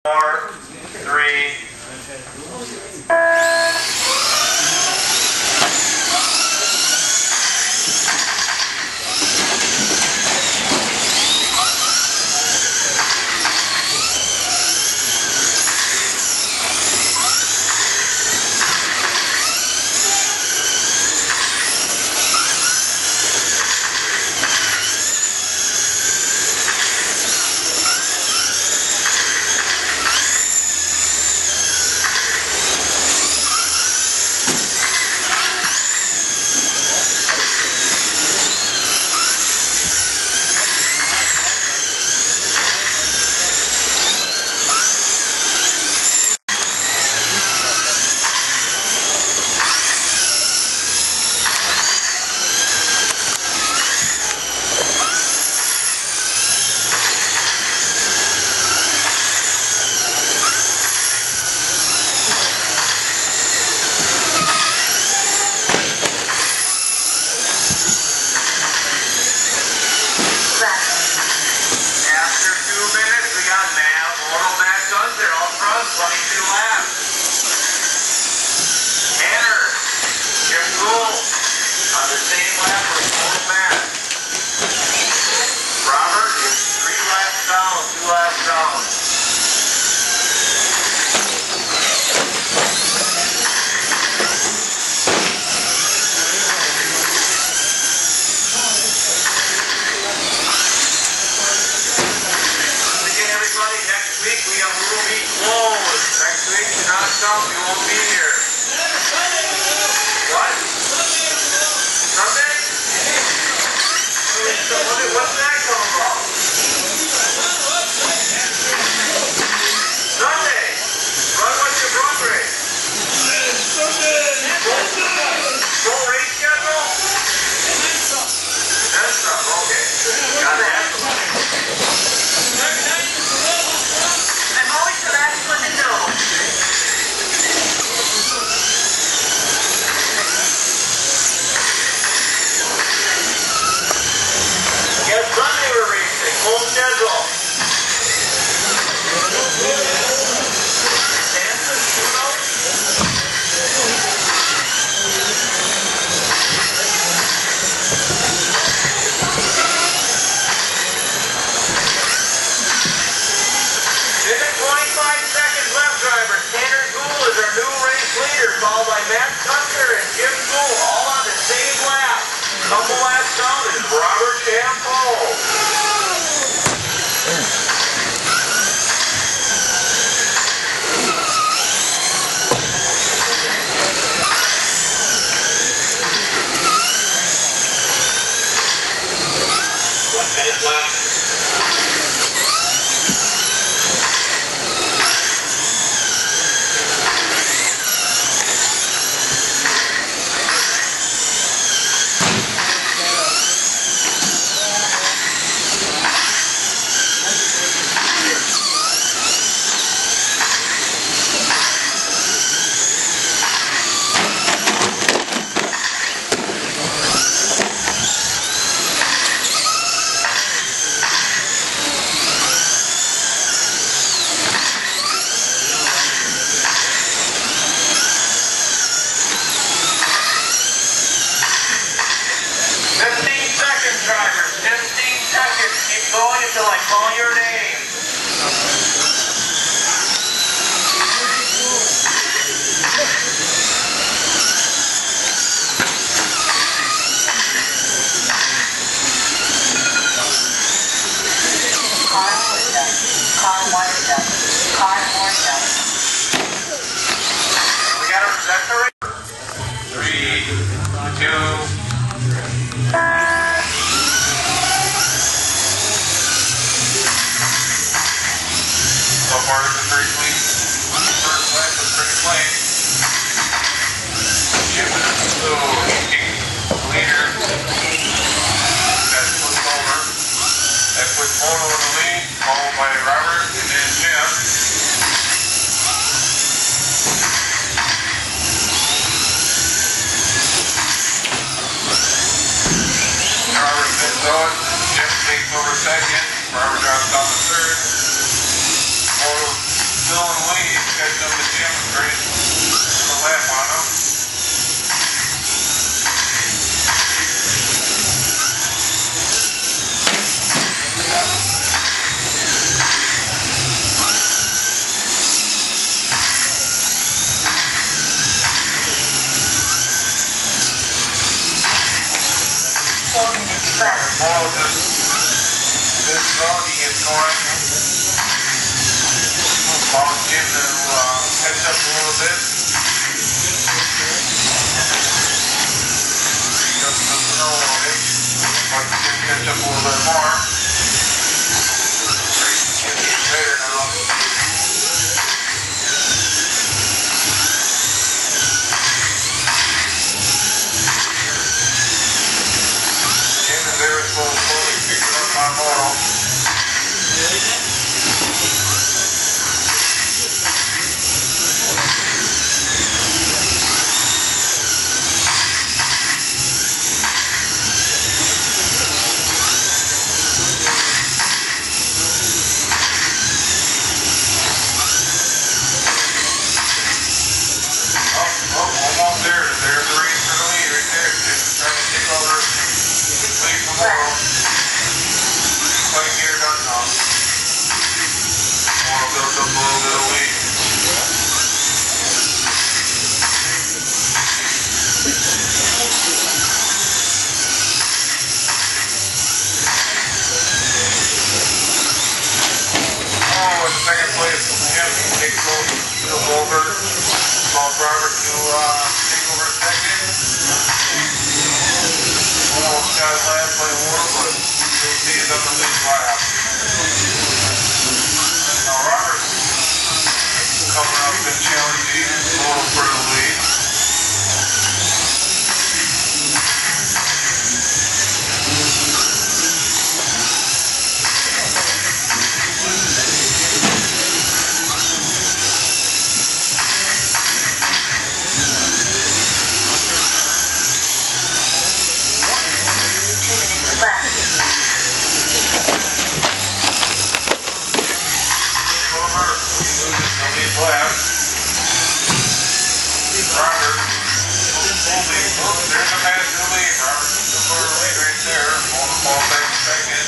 4, 3. You won't be here. What? Sunday? What's that come about? Sunday? Run with your brother. Full race schedule? That's tough, okay. Gotta have some. I'm always the last one to know. Yes, Sunday we're racing. Full schedule. Followed by Matt Tucker and Jim Gould, all on the same lap. Couple laps down is Robert Campbell. Going until I call your name. We got a sector. 3, 2. So far, it's been very clean. First lap was pretty clean. Jim is the leader. That's flipped over. That puts Moto in the lead, followed by Robert and then Jim. Robert spins out. Jim takes over second. Robert drops down to third. Moto still in the lead. Catching up to Jim. Great. A lap on him. Paul this doggy is going. Paul's getting to catch up a little bit. Just doesn't know it. But he's going to catch up a little bit more. He's getting better now. They're slowly picking up my moral. Almost there. There's the race for the lead right there. Just trying to take over. Lead from Morrow. Quite near done now. Morrow builds up a little bit of lead. Oh, in second place, him takes over. Paul Robert to take over second. Almost got last place more, but you'll see it up the lead lap. Now Robert's coming up and challenging a little for the lead. There's a pass to the lead. Robert's still for the lead right there. Hold the ball back second.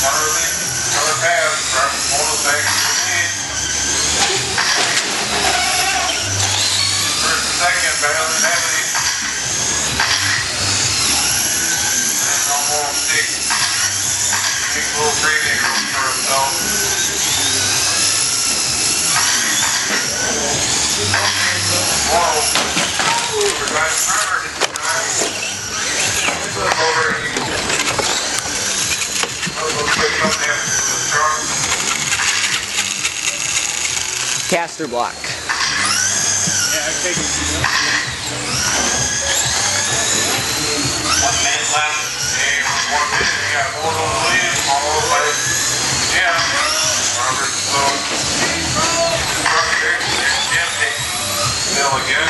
Another pass. Robert's hold it back to the lead. First and second, battling heavily. And almost takes a little breathing room for himself. Whoa. We're driving hard. Over. Caster block. Yeah, I've taken 1 minute left. Hey, 1 minute. We got more on the lead. Followed by Jim. Robert's Jim takes Bill again.